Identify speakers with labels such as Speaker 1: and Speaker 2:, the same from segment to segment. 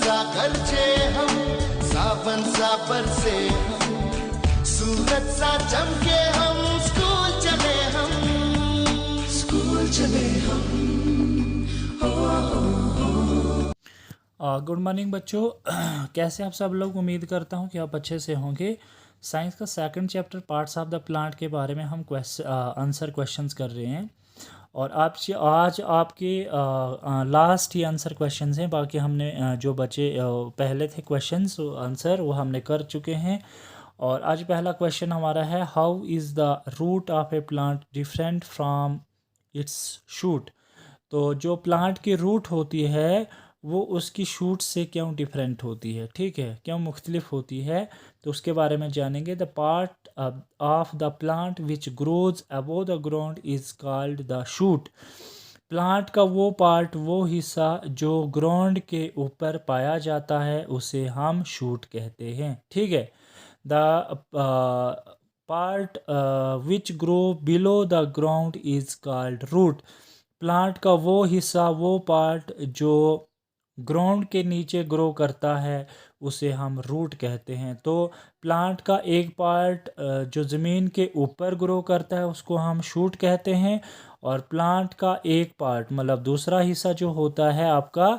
Speaker 1: सा गरजे हम, सावन सा बरसे हम, सूरज सा चमके हम, स्कूल चले हम, स्कूल चले हम।
Speaker 2: गुड मॉर्निंग बच्चों। कैसे आप सब लोग? उम्मीद करता हूँ कि आप अच्छे से होंगे। साइंस का second chapter parts of the plant के बारे में हम आंसर क्वेश्चंस कर रहे हैं और आज आपके लास्ट ही आंसर क्वेश्चंस हैं। बाकी हमने जो बचे पहले थे क्वेश्चंस आंसर वो हमने कर चुके हैं। और आज पहला क्वेश्चन हमारा है, how is the root of a plant different from its shoot. तो जो प्लांट की रूट होती है वो उसकी शूट से क्यों डिफरेंट होती है, ठीक है, क्यों मुख्तलिफ होती है, तो उसके बारे में जानेंगे। The part of the plant which grows above the ground is called the shoot. Plant का वो पार्ट, वो हिस्सा जो ग्राउंड के ऊपर पाया जाता है उसे हम शूट कहते हैं, ठीक है। The part which grow below the ground is called root. Plant का वो हिस्सा, वो पार्ट जो ग्राउंड के नीचे ग्रो करता है उसे हम रूट कहते हैं। तो प्लांट का एक पार्ट जो ज़मीन के ऊपर ग्रो करता है उसको हम शूट कहते हैं, और प्लांट का एक पार्ट मतलब दूसरा हिस्सा जो होता है आपका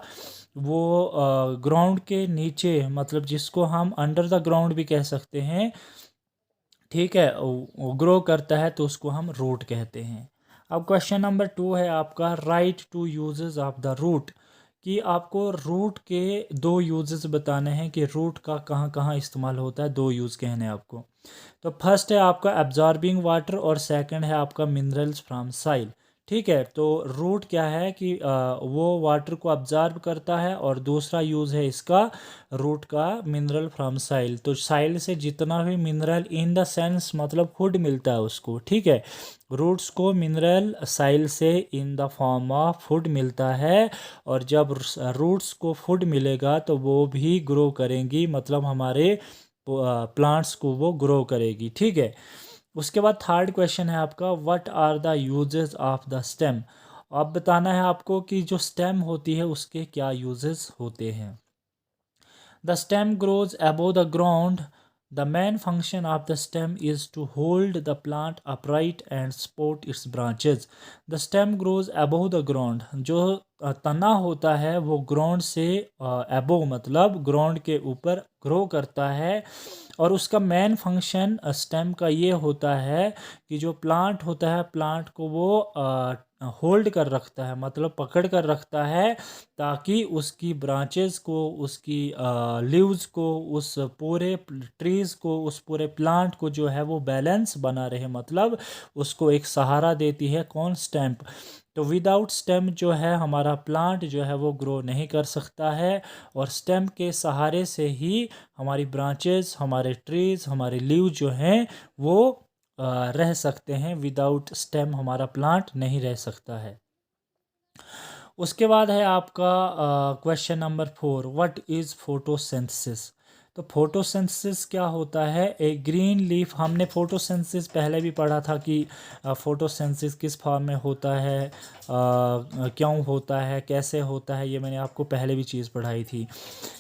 Speaker 2: वो ग्राउंड के नीचे, मतलब जिसको हम अंडर द ग्राउंड भी कह सकते हैं, ठीक है, ग्रो करता है तो उसको हम रूट कहते हैं। अब क्वेश्चन नंबर 2 है आपका, write two uses of the root, कि आपको रूट के दो यूजेस बताने हैं कि रूट का कहाँ कहाँ इस्तेमाल होता है। दो यूज़ कहने हैं आपको। तो फर्स्ट है आपका एब्जॉर्बिंग वाटर और सेकंड है आपका मिनरल्स फ्रॉम साइल, ठीक है। तो रूट क्या है कि वो वाटर को अब्जॉर्ब करता है, और दूसरा यूज़ है इसका रूट का मिनरल फ्रॉम साइल। तो साइल से जितना भी मिनरल इन द सेंस मतलब फूड मिलता है उसको, ठीक है, रूट्स को मिनरल साइल से in the form of food मिलता है, और जब रूट्स को फूड मिलेगा तो वो भी ग्रो करेंगी, मतलब हमारे प्लांट्स को वो ग्रो करेगी, ठीक है। उसके बाद थर्ड क्वेश्चन है आपका, what are the uses of the stem. अब बताना है आपको कि जो स्टेम होती है उसके क्या यूजेस होते हैं। The stem grows above the ground. The main function of the stem is to hold the plant upright and support its branches. The stem grows above the ground. जो तना होता है वो ग्राउंड से अबव मतलब ground के ऊपर grow करता है, और उसका मेन फंक्शन स्टेम का ये होता है कि जो प्लांट होता है प्लांट को वो होल्ड कर रखता है, मतलब पकड़ कर रखता है, ताकि उसकी ब्रांचेस को, उसकी लीव्स को, उस पूरे ट्रीज़ को, उस पूरे प्लांट को जो है वो बैलेंस बना रहे, मतलब उसको एक सहारा देती है कौन, स्टेम। तो विदाउट स्टेम जो है हमारा प्लांट जो है वो ग्रो नहीं कर सकता है, और स्टेम के सहारे से ही हमारी ब्रांचेस, हमारे ट्रीज़, हमारे लीव जो हैं वो रह सकते हैं। विदाउट स्टेम हमारा प्लांट नहीं रह सकता है। उसके बाद है आपका question number 4, what is photosynthesis. तो फोटोसिंथेसिस क्या होता है। एक ग्रीन लीफ, हमने फोटोसिंथेसिस पहले भी पढ़ा था कि फोटोसिंथेसिस किस फॉर्म में होता है, क्यों होता है, कैसे होता है, ये मैंने आपको पहले भी चीज़ पढ़ाई थी।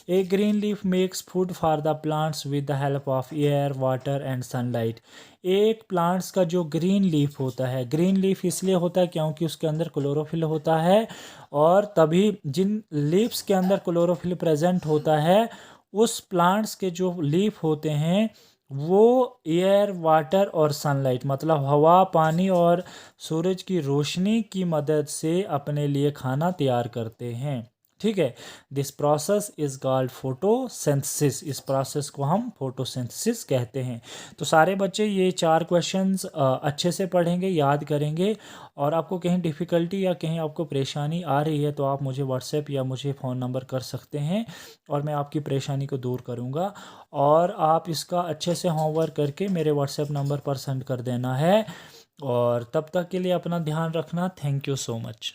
Speaker 2: A green leaf makes food for the plants with the help of air, water and sunlight. एक प्लांट्स का जो ग्रीन लीफ होता है, ग्रीन लीफ इसलिए होता है क्योंकि उसके अंदर क्लोरोफिल होता है, और तभी जिन लीव्स के अंदर क्लोरोफिल प्रेजेंट होता है उस प्लांट्स के जो लीफ होते हैं वो एयर, वाटर और सनलाइट मतलब हवा, पानी और सूरज की रोशनी की मदद से अपने लिए खाना तैयार करते हैं, ठीक है। This process is called photosynthesis. इस प्रोसेस को हम फोटोसिंथेसिस कहते हैं। तो सारे बच्चे ये 4 क्वेश्चंस अच्छे से पढ़ेंगे, याद करेंगे, और आपको कहीं डिफ़िकल्टी या कहीं आपको परेशानी आ रही है तो आप मुझे व्हाट्सएप या मुझे फ़ोन नंबर कर सकते हैं, और मैं आपकी परेशानी को दूर करूँगा। और आप इसका अच्छे से होमवर्क करके मेरे व्हाट्सएप नंबर पर सेंड कर देना है। और तब तक के लिए अपना ध्यान रखना। Thank you so much.